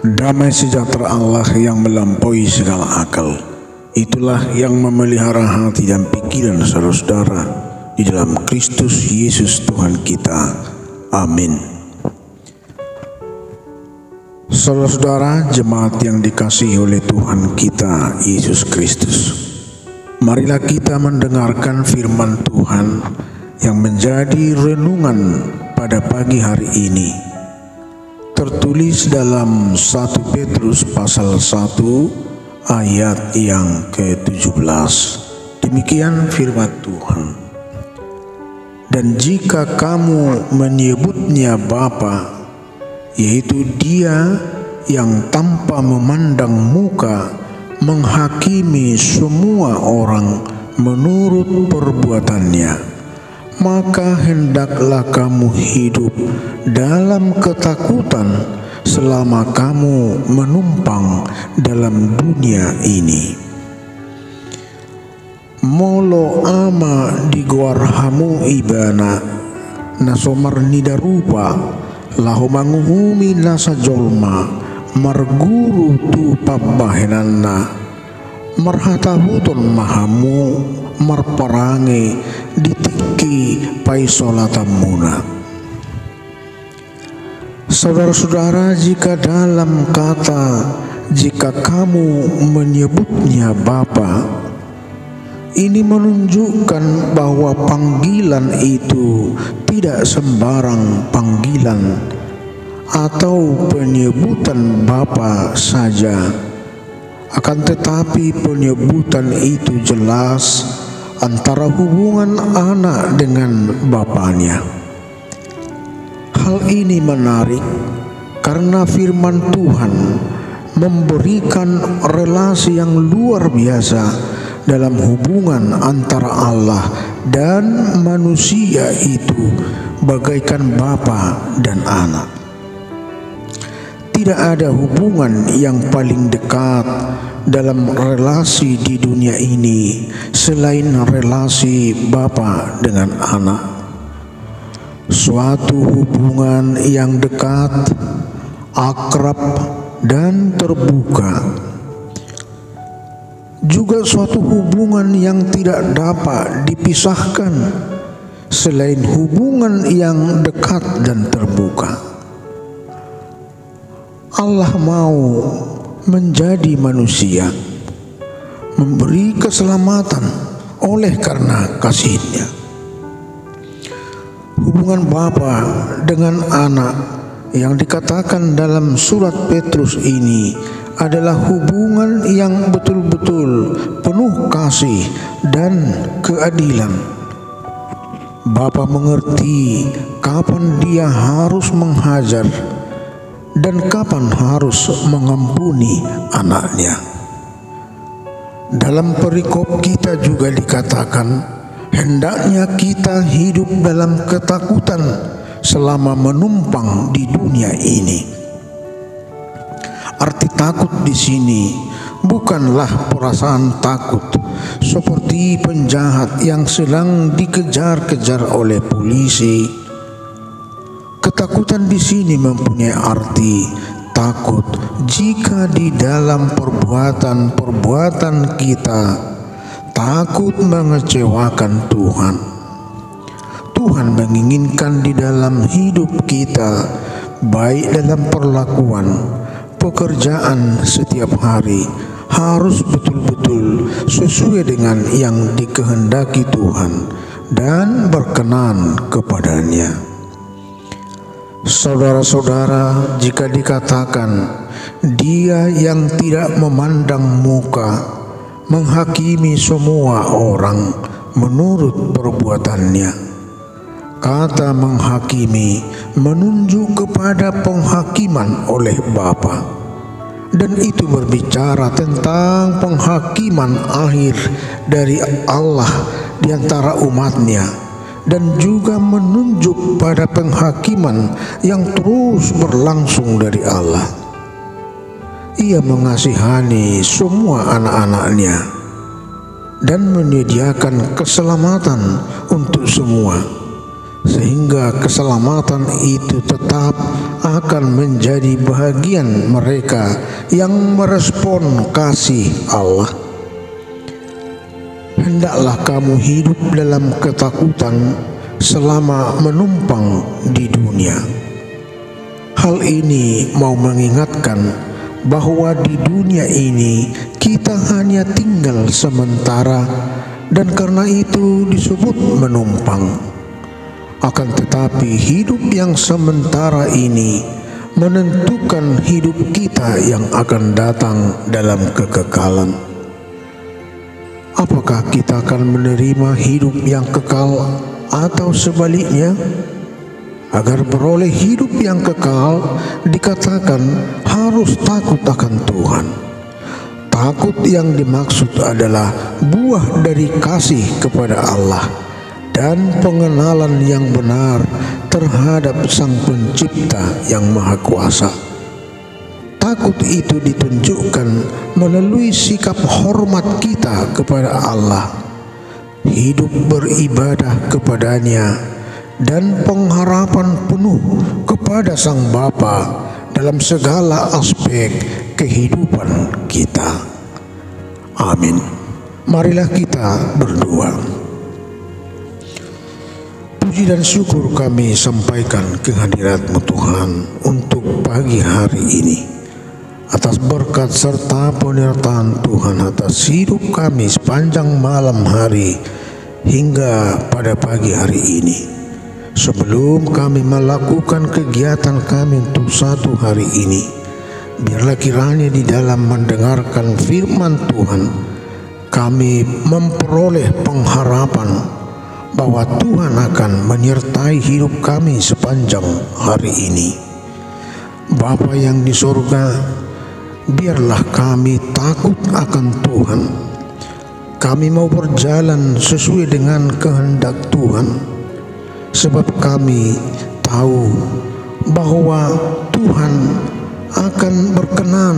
Damai sejahtera Allah yang melampaui segala akal, itulah yang memelihara hati dan pikiran saudara-saudara di dalam Kristus Yesus Tuhan kita. Amin. Saudara-saudara jemaat yang dikasihi oleh Tuhan kita Yesus Kristus, marilah kita mendengarkan firman Tuhan yang menjadi renungan pada pagi hari ini. Tertulis dalam 1 Petrus pasal 1 ayat yang ke-17. Demikian firman Tuhan. Dan jika kamu menyebutnya Bapa, yaitu Dia yang tanpa memandang muka menghakimi semua orang menurut perbuatannya, maka hendaklah kamu hidup dalam ketakutan selama kamu menumpang dalam dunia ini. Molo ama digwarhamu ibana nasomar nidarupa lahu manguhumi nasa jolma marguru tu pabbahenanna marhatahuton mahamu marparange ditiki paisolatamuna. Saudara-saudara, jika dalam kata jika kamu menyebutnya Bapa, ini menunjukkan bahwa panggilan itu tidak sembarang panggilan atau penyebutan Bapa saja, akan tetapi penyebutan itu jelas antara hubungan anak dengan bapaknya. Hal ini menarik karena firman Tuhan memberikan relasi yang luar biasa dalam hubungan antara Allah dan manusia itu bagaikan bapa dan anak. Tidak ada hubungan yang paling dekat dalam relasi di dunia ini selain relasi bapa dengan anak. Suatu hubungan yang dekat, akrab, dan terbuka. Juga suatu hubungan yang tidak dapat dipisahkan selain hubungan yang dekat dan terbuka. Allah mau menjadi manusia, memberi keselamatan oleh karena kasih-Nya. Hubungan Bapa dengan anak yang dikatakan dalam surat Petrus ini adalah hubungan yang betul-betul penuh kasih dan keadilan. Bapa mengerti kapan Dia harus menghajar dan kapan harus mengampuni anaknya. Dalam perikop kita juga dikatakan, hendaknya kita hidup dalam ketakutan selama menumpang di dunia ini. Arti takut di sini bukanlah perasaan takut seperti penjahat yang sedang dikejar-kejar oleh polisi. Ketakutan di sini mempunyai arti takut jika di dalam perbuatan-perbuatan kita takut mengecewakan Tuhan. Tuhan menginginkan di dalam hidup kita, baik dalam perlakuan, pekerjaan setiap hari, harus betul-betul sesuai dengan yang dikehendaki Tuhan dan berkenan kepadanya. Saudara-saudara, jika dikatakan Dia yang tidak memandang muka menghakimi semua orang menurut perbuatannya, kata menghakimi menunjuk kepada penghakiman oleh Bapa, dan itu berbicara tentang penghakiman akhir dari Allah di antara umatnya, dan juga menunjuk pada penghakiman yang terus berlangsung dari Allah. Ia mengasihani semua anak-anaknya dan menyediakan keselamatan untuk semua, sehingga keselamatan itu tetap akan menjadi bahagian mereka yang merespon kasih Allah. Hendaklah kamu hidup dalam ketakutan selama menumpang di dunia. Hal ini mau mengingatkan bahwa di dunia ini kita hanya tinggal sementara, dan karena itu disebut menumpang. Akan tetapi hidup yang sementara ini menentukan hidup kita yang akan datang dalam kekekalan. Apakah kita akan menerima hidup yang kekal atau sebaliknya? Agar beroleh hidup yang kekal, dikatakan harus takut akan Tuhan. Takut yang dimaksud adalah buah dari kasih kepada Allah dan pengenalan yang benar terhadap Sang Pencipta yang Maha Kuasa. Takut itu ditunjukkan melalui sikap hormat kita kepada Allah, hidup beribadah kepadanya, dan pengharapan penuh kepada Sang Bapa dalam segala aspek kehidupan kita. Amin. Marilah kita berdoa. Puji dan syukur kami sampaikan kehadirat-Mu Tuhan untuk pagi hari ini, atas berkat serta penyertaan Tuhan atas hidup kami sepanjang malam hari hingga pada pagi hari ini. Sebelum kami melakukan kegiatan kami untuk satu hari ini, biarlah kiranya di dalam mendengarkan firman Tuhan kami memperoleh pengharapan bahwa Tuhan akan menyertai hidup kami sepanjang hari ini. Bapa yang di sorga, biarlah kami takut akan Tuhan. Kami mau berjalan sesuai dengan kehendak Tuhan, sebab kami tahu bahwa Tuhan akan berkenan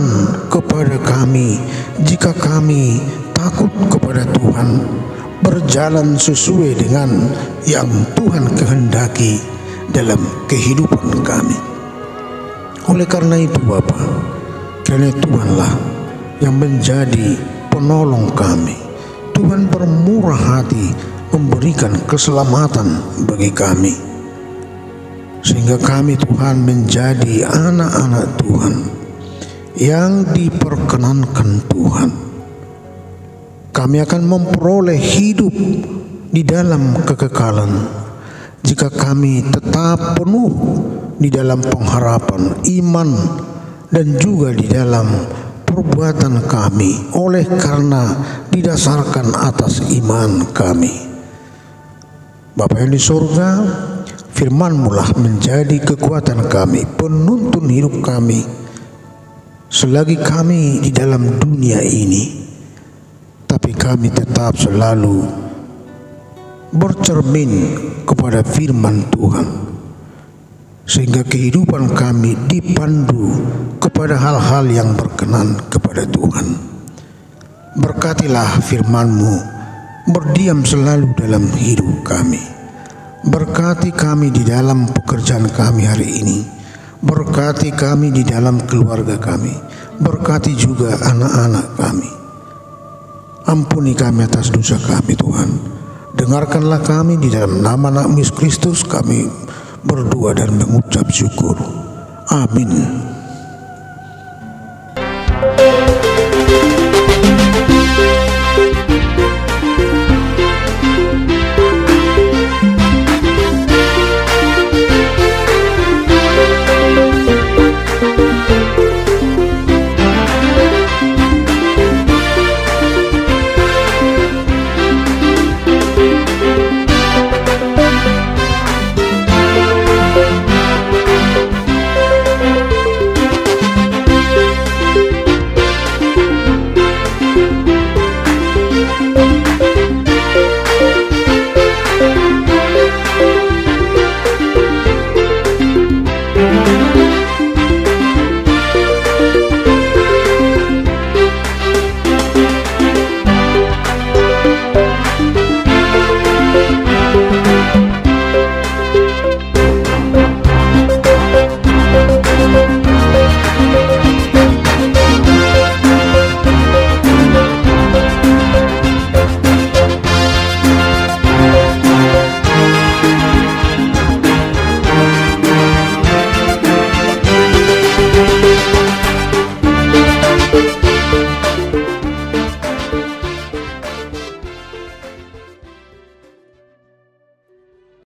kepada kami jika kami takut kepada Tuhan, berjalan sesuai dengan yang Tuhan kehendaki dalam kehidupan kami. Oleh karena itu Bapa, kiranya Tuhanlah yang menjadi penolong kami. Tuhan bermurah hati memberikan keselamatan bagi kami, sehingga kami Tuhan menjadi anak-anak Tuhan yang diperkenankan Tuhan. Kami akan memperoleh hidup di dalam kekekalan jika kami tetap penuh di dalam pengharapan, iman, dan juga di dalam perbuatan kami, oleh karena didasarkan atas iman kami. Bapa yang di surga, firman-Mu lah menjadi kekuatan kami, penuntun hidup kami selagi kami di dalam dunia ini. Tapi kami tetap selalu bercermin kepada firman Tuhan, sehingga kehidupan kami dipandu kepada hal-hal yang berkenan kepada Tuhan. Berkatilah firman-Mu berdiam selalu dalam hidup kami. Berkati kami di dalam pekerjaan kami hari ini. Berkati kami di dalam keluarga kami. Berkati juga anak-anak kami. Ampuni kami atas dosa kami Tuhan. Dengarkanlah kami di dalam nama Anak Yesus Kristus kami berdoa dan mengucap syukur. Amin.